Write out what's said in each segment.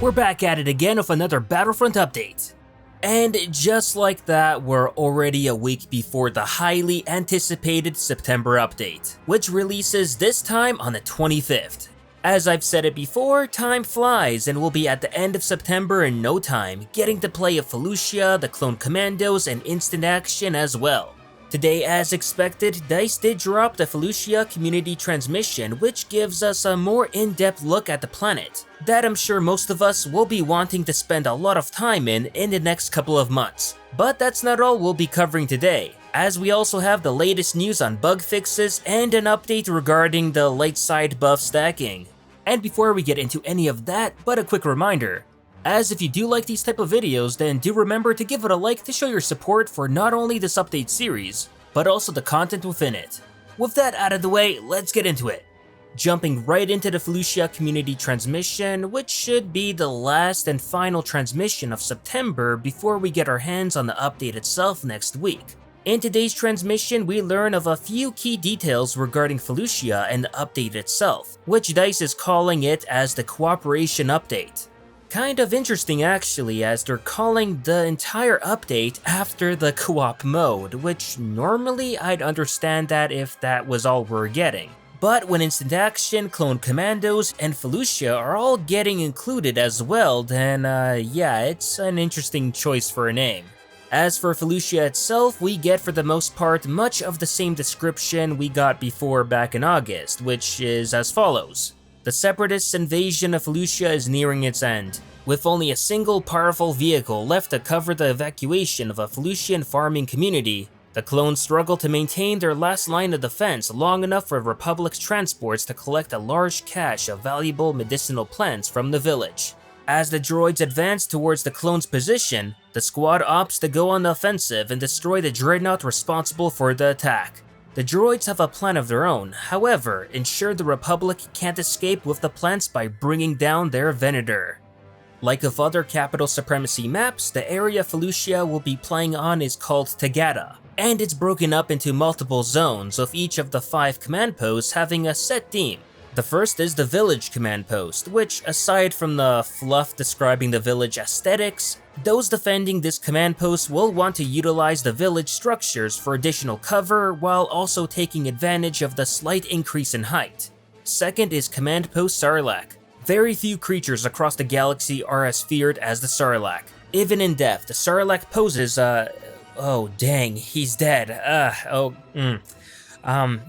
We're back at it again with another Battlefront update. And just like that, we're already a week before the highly anticipated September update, which releases this time on the 25th. As I've said it before, time flies and we'll be at the end of September in no time, getting to play a Felucia, the Clone Commandos, and instant action as well. Today, as expected, DICE did drop the Felucia community transmission, which gives us a more in-depth look at the planet, that I'm sure most of us will be wanting to spend a lot of time in the next couple of months. But that's not all we'll be covering today, as we also have the latest news on bug fixes and an update regarding the light side buff stacking. And before we get into any of that, but a quick reminder, as if you do like these type of videos, then do remember to give it a like to show your support for not only this update series, but also the content within it. With that out of the way, let's get into it. Jumping right into the Felucia community transmission, which should be the last and final transmission of September before we get our hands on the update itself next week. In today's transmission, we learn of a few key details regarding Felucia and the update itself, which DICE is calling it as the Cooperation Update. Kind of interesting actually, as they're calling the entire update after the co-op mode, which normally I'd understand that if that was all we're getting. But when instant action, Clone Commandos, and Felucia are all getting included as well, then yeah, it's an interesting choice for a name. As for Felucia itself, we get for the most part much of the same description we got before back in August, which is as follows. The Separatists' invasion of Felucia is nearing its end, with only a single powerful vehicle left to cover the evacuation of a Felucian farming community. The clones struggle to maintain their last line of defense long enough for Republic's transports to collect a large cache of valuable medicinal plants from the village. As the droids advance towards the clone's position, the squad opts to go on the offensive and destroy the dreadnought responsible for the attack. The droids have a plan of their own, however, ensure the Republic can't escape with the plants by bringing down their Venator. Like with other capital supremacy maps, the area Felucia will be playing on is called Tagada, and it's broken up into multiple zones, with each of the 5 command posts having a set theme. The first is the Village Command Post, which, aside from the fluff describing the village aesthetics, those defending this command post will want to utilize the village structures for additional cover while also taking advantage of the slight increase in height. Second is Command Post Sarlacc. Very few creatures across the galaxy are as feared as the Sarlacc. Even in death, the Sarlacc poses oh dang, he's dead.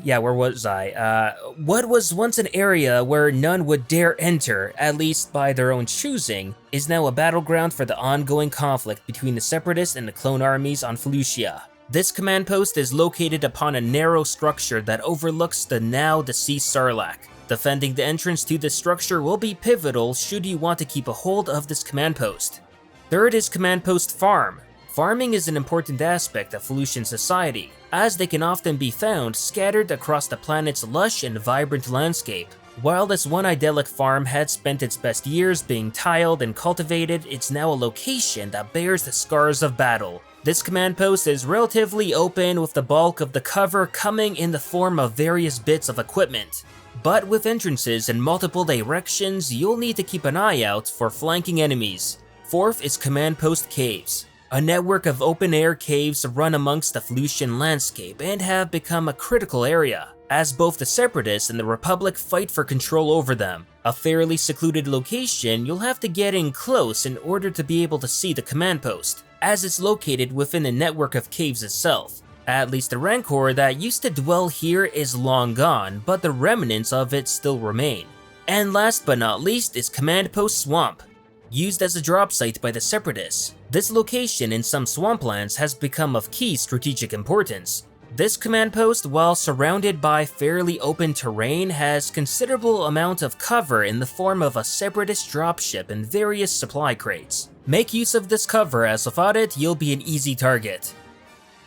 Yeah, where was I? What was once an area where none would dare enter, at least by their own choosing, is now a battleground for the ongoing conflict between the Separatists and the clone armies on Felucia. This command post is located upon a narrow structure that overlooks the now deceased Sarlacc. Defending the entrance to this structure will be pivotal should you want to keep a hold of this command post. Third is Command Post Farm. Farming is an important aspect of Felucian society, as they can often be found scattered across the planet's lush and vibrant landscape. While this one idyllic farm had spent its best years being tiled and cultivated, it's now a location that bears the scars of battle. This command post is relatively open, with the bulk of the cover coming in the form of various bits of equipment. But with entrances in multiple directions, you'll need to keep an eye out for flanking enemies. Fourth is Command Post Caves. A network of open-air caves run amongst the Felucian landscape and have become a critical area, as both the Separatists and the Republic fight for control over them. A fairly secluded location, you'll have to get in close in order to be able to see the command post, as it's located within a network of caves itself. At least the Rancor that used to dwell here is long gone, but the remnants of it still remain. And last but not least is Command Post Swamp. Used as a drop site by the Separatists, this location in some swamplands has become of key strategic importance. This command post, while surrounded by fairly open terrain, has considerable amount of cover in the form of a Separatist dropship and various supply crates. Make use of this cover, as without it, you'll be an easy target.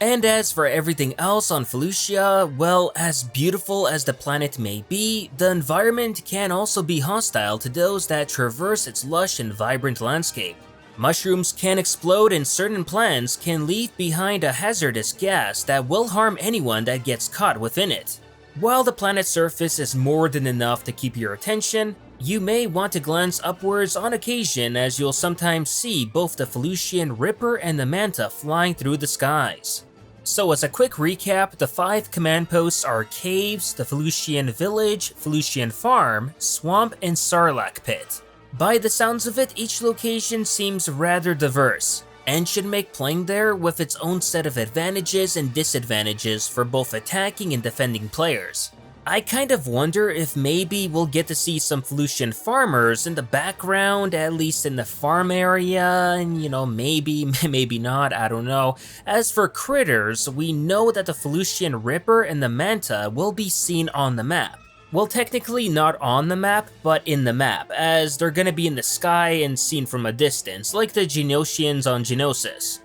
And as for everything else on Felucia, well, as beautiful as the planet may be, the environment can also be hostile to those that traverse its lush and vibrant landscape. Mushrooms can explode and certain plants can leave behind a hazardous gas that will harm anyone that gets caught within it. While the planet's surface is more than enough to keep your attention, You may want to glance upwards on occasion, as you'll sometimes see both the Felucian Ripper and the Manta flying through the skies. So as a quick recap, the 5 command posts are Caves, the Felucian Village, Felucian Farm, Swamp, and Sarlacc Pit. By the sounds of it, each location seems rather diverse, and should make playing there with its own set of advantages and disadvantages for both attacking and defending players. I kind of wonder if maybe we'll get to see some Felucian farmers in the background, at least in the farm area, and maybe, maybe not, I don't know. As for critters, we know that the Felucian Ripper and the Manta will be seen on the map. Well, technically not on the map, but in the map, as they're gonna be in the sky and seen from a distance, like the Genosians on Genosis.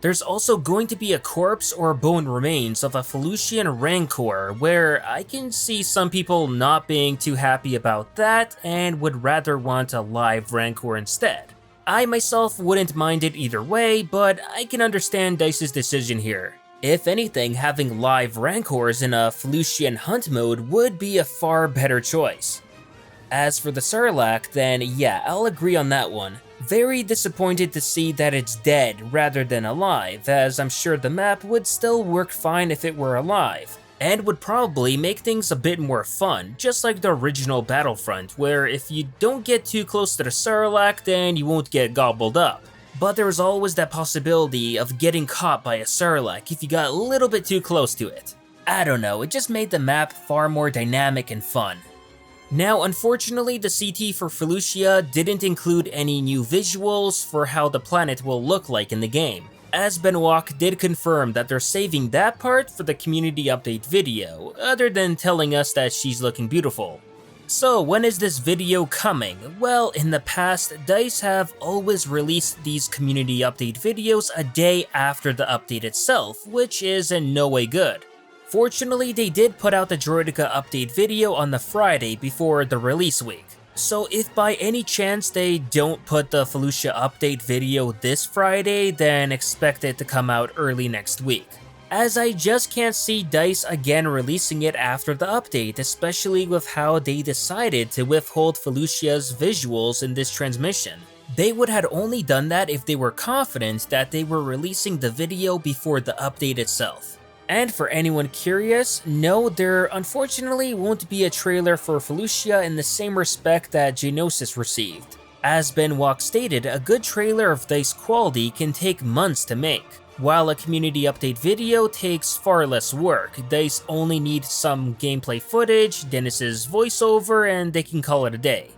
There's also going to be a corpse or bone remains of a Felucian Rancor, where I can see some people not being too happy about that and would rather want a live Rancor instead. I myself wouldn't mind it either way, but I can understand DICE's decision here. If anything, having live Rancors in a Felucian hunt mode would be a far better choice. As for the Sarlacc, then yeah, I'll agree on that one. Very disappointed to see that it's dead rather than alive, as I'm sure the map would still work fine if it were alive, and would probably make things a bit more fun, just like the original Battlefront, where if you don't get too close to the Sarlacc, then you won't get gobbled up. But there was always that possibility of getting caught by a Sarlacc if you got a little bit too close to it. I don't know, it just made the map far more dynamic and fun. Now, unfortunately, the CT for Felucia didn't include any new visuals for how the planet will look like in the game, as Benoit did confirm that they're saving that part for the community update video, other than telling us that she's looking beautiful. So when is this video coming? Well, in the past, DICE have always released these community update videos a day after the update itself, which is in no way good. Fortunately, they did put out the Droideka update video on the Friday before the release week. So if by any chance they don't put the Felucia update video this Friday, then expect it to come out early next week. As I just can't see DICE again releasing it after the update, especially with how they decided to withhold Felucia's visuals in this transmission. They would have only done that if they were confident that they were releasing the video before the update itself. And for anyone curious, no, there unfortunately won't be a trailer for Felucia in the same respect that Genosis received. As Benoit stated, a good trailer of DICE quality can take months to make, while a community update video takes far less work. DICE only need some gameplay footage, Dennis's voiceover, and they can call it a day.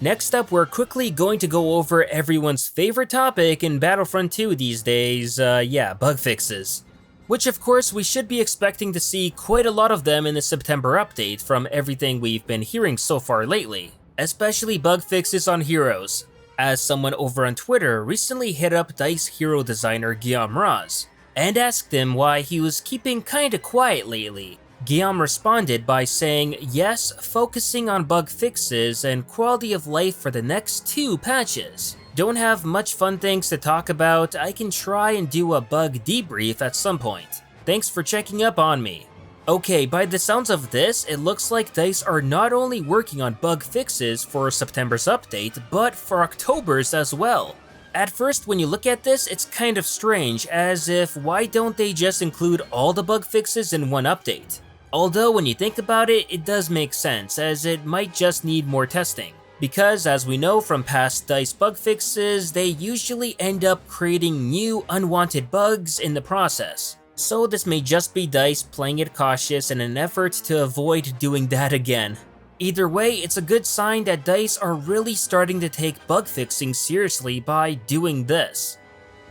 Next up, we're quickly going to go over everyone's favorite topic in Battlefront 2 these days, bug fixes. Which of course we should be expecting to see quite a lot of them in the September update from everything we've been hearing so far lately, especially bug fixes on heroes, as someone over on Twitter recently hit up DICE hero designer Guillaume Raz and asked him why he was keeping kinda quiet lately. Guillaume responded by saying yes, focusing on bug fixes and quality of life for the next 2 patches. Don't have much fun things to talk about, I can try and do a bug debrief at some point. Thanks for checking up on me. Okay, by the sounds of this, it looks like DICE are not only working on bug fixes for September's update, but for October's as well. At first, when you look at this, it's kind of strange, as if why don't they just include all the bug fixes in one update? Although when you think about it, it does make sense, as it might just need more testing. Because as we know from past DICE bug fixes, they usually end up creating new unwanted bugs in the process. So this may just be DICE playing it cautious in an effort to avoid doing that again. Either way, it's a good sign that DICE are really starting to take bug fixing seriously by doing this.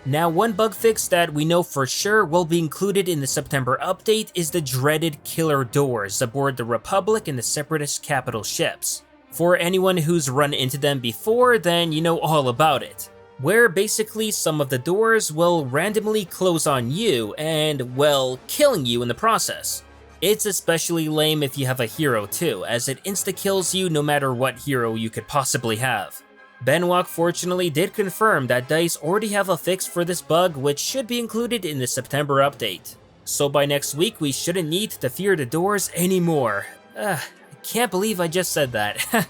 Now, one bug fix that we know for sure will be included in the September update is the dreaded killer doors aboard the Republic and the Separatist capital ships. For anyone who's run into them before, then you know all about it, where basically some of the doors will randomly close on you and, well, killing you in the process. It's especially lame if you have a hero too, as it insta-kills you no matter what hero you could possibly have. Benoit fortunately did confirm that DICE already have a fix for this bug, which should be included in the September update. So by next week we shouldn't need to fear the doors anymore. I can't believe I just said that.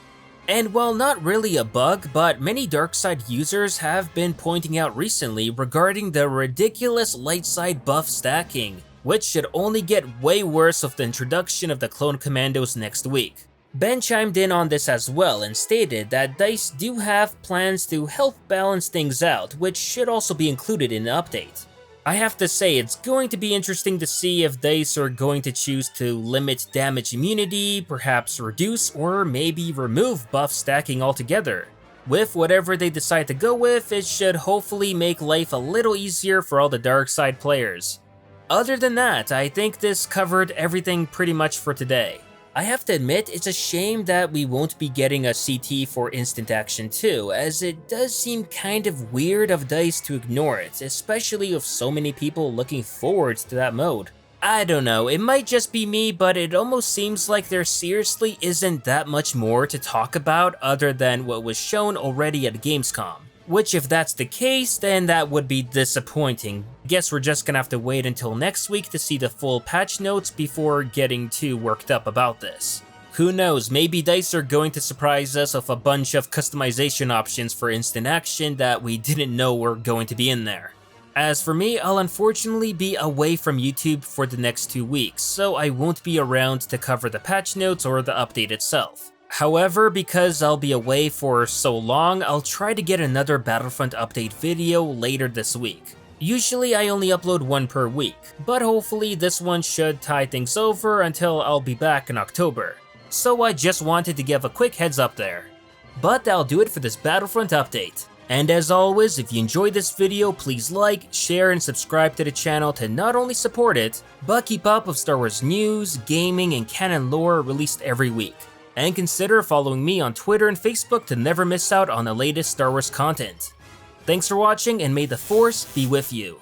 And while not really a bug, but many dark side users have been pointing out recently regarding the ridiculous light side buff stacking, which should only get way worse with the introduction of the clone commandos next week. Ben chimed in on this as well and stated that DICE do have plans to help balance things out, which should also be included in the update. I have to say, it's going to be interesting to see if DICE are going to choose to limit damage immunity, perhaps reduce or maybe remove buff stacking altogether. With whatever they decide to go with, it should hopefully make life a little easier for all the dark side players. Other than that, I think this covered everything pretty much for today. I have to admit, it's a shame that we won't be getting a CT for Instant Action 2, as it does seem kind of weird of DICE to ignore it, especially with so many people looking forward to that mode. I don't know, it might just be me, but it almost seems like there seriously isn't that much more to talk about other than what was shown already at Gamescom. Which, if that's the case, then that would be disappointing. Guess we're just gonna have to wait until next week to see the full patch notes before getting too worked up about this. Who knows, maybe DICE are going to surprise us with a bunch of customization options for instant action that we didn't know were going to be in there. As for me, I'll unfortunately be away from YouTube for the next 2 weeks, so I won't be around to cover the patch notes or the update itself. However, because I'll be away for so long, I'll try to get another Battlefront update video later this week. Usually I only upload one per week, but hopefully this one should tie things over until I'll be back in October. So I just wanted to give a quick heads up there. But that'll do it for this Battlefront update. And as always, if you enjoyed this video, please like, share, and subscribe to the channel to not only support it, but keep up with Star Wars news, gaming, and canon lore released every week. And consider following me on Twitter and Facebook to never miss out on the latest Star Wars content. Thanks for watching, and may the Force be with you.